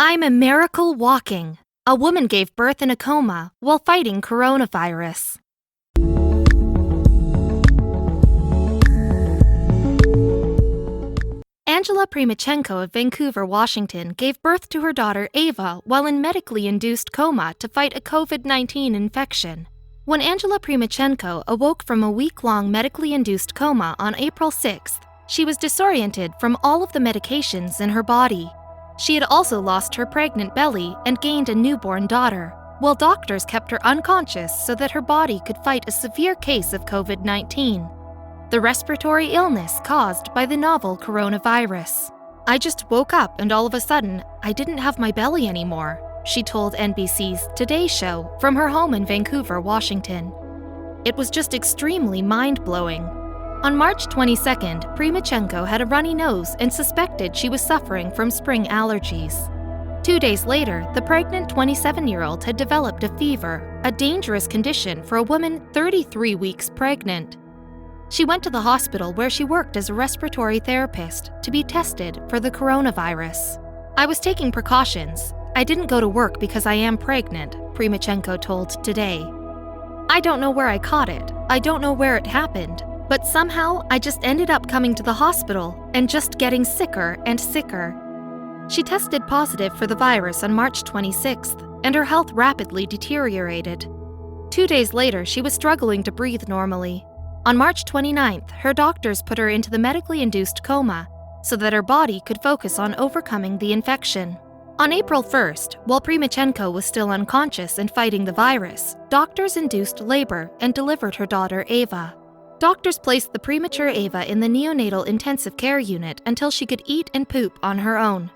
I'm a miracle walking. A woman gave birth in a coma while fighting coronavirus. Angela Primachenko of Vancouver, Washington, gave birth to her daughter Ava while in medically induced coma to fight a COVID-19 infection. When Angela Primachenko awoke from a week-long medically induced coma on April 6th, she was disoriented from all of the medications in her body. She had also lost her pregnant belly and gained a newborn daughter, while doctors kept her unconscious so that her body could fight a severe case of COVID-19, the respiratory illness caused by the novel coronavirus. "I just woke up and all of a sudden, I didn't have my belly anymore," she told NBC's Today Show from her home in Vancouver, Washington. "It was just extremely mind-blowing." On March 22nd, Primachenko had a runny nose and suspected she was suffering from spring allergies. 2 days later, the pregnant 27-year-old had developed a fever, a dangerous condition for a woman 33 weeks pregnant. She went to the hospital where she worked as a respiratory therapist to be tested for the coronavirus. "I was taking precautions. I didn't go to work because I am pregnant," Primachenko told Today. "I don't know where I caught it. I don't know where it happened. But somehow I just ended up coming to the hospital and just getting sicker and sicker." She tested positive for the virus on March 26th, and her health rapidly deteriorated. 2 days later, she was struggling to breathe normally. On March 29th, her doctors put her into the medically induced coma so that her body could focus on overcoming the infection. On April 1st, while Primachenko was still unconscious and fighting the virus, doctors induced labor and delivered her daughter Ava. Doctors placed the premature Ava in the neonatal intensive care unit until she could eat and poop on her own.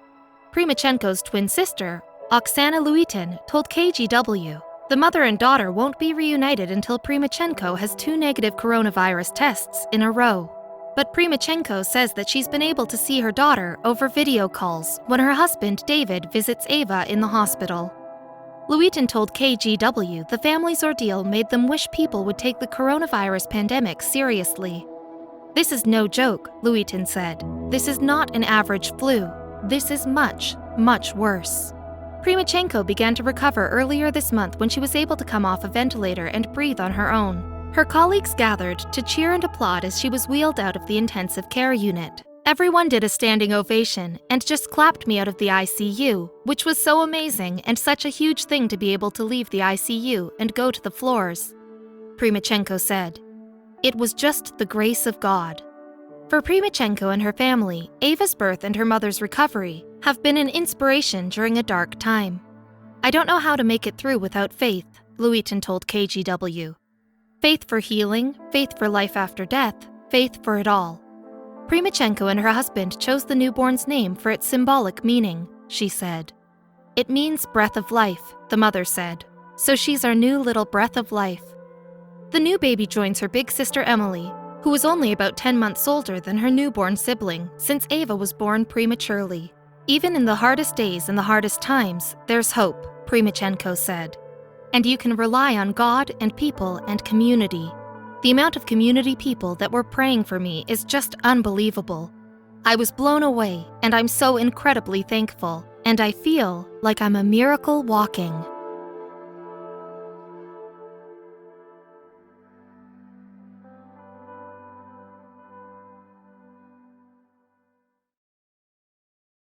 Primachenko's twin sister, Oksana Luitin, told KGW, "The mother and daughter won't be reunited until Primachenko has 2 negative coronavirus tests in a row." But Primachenko says that she's been able to see her daughter over video calls when her husband David visits Ava in the hospital. Luitin told KGW the family's ordeal made them wish people would take the coronavirus pandemic seriously. "This is no joke," Luitin said. "This is not an average flu. This is much, much worse." Primachenko began to recover earlier this month when she was able to come off a ventilator and breathe on her own. Her colleagues gathered to cheer and applaud as she was wheeled out of the intensive care unit. "Everyone did a standing ovation and just clapped me out of the ICU, which was so amazing and such a huge thing to be able to leave the ICU and go to the floors," Primachenko said. "It was just the grace of God." For Primachenko and her family, Ava's birth and her mother's recovery have been an inspiration during a dark time. "I don't know how to make it through without faith," Luitin told KGW. "Faith for healing, faith for life after death, faith for it all." Primachenko and her husband chose the newborn's name for its symbolic meaning, she said. "It means breath of life," the mother said, "so she's our new little breath of life." The new baby joins her big sister Emily, who was only about 10 months older than her newborn sibling since Ava was born prematurely. "Even in the hardest days and the hardest times, there's hope," Primachenko said. "And you can rely on God and people and community. The amount of community people that were praying for me is just unbelievable. I was blown away, and I'm so incredibly thankful, and I feel like I'm a miracle walking."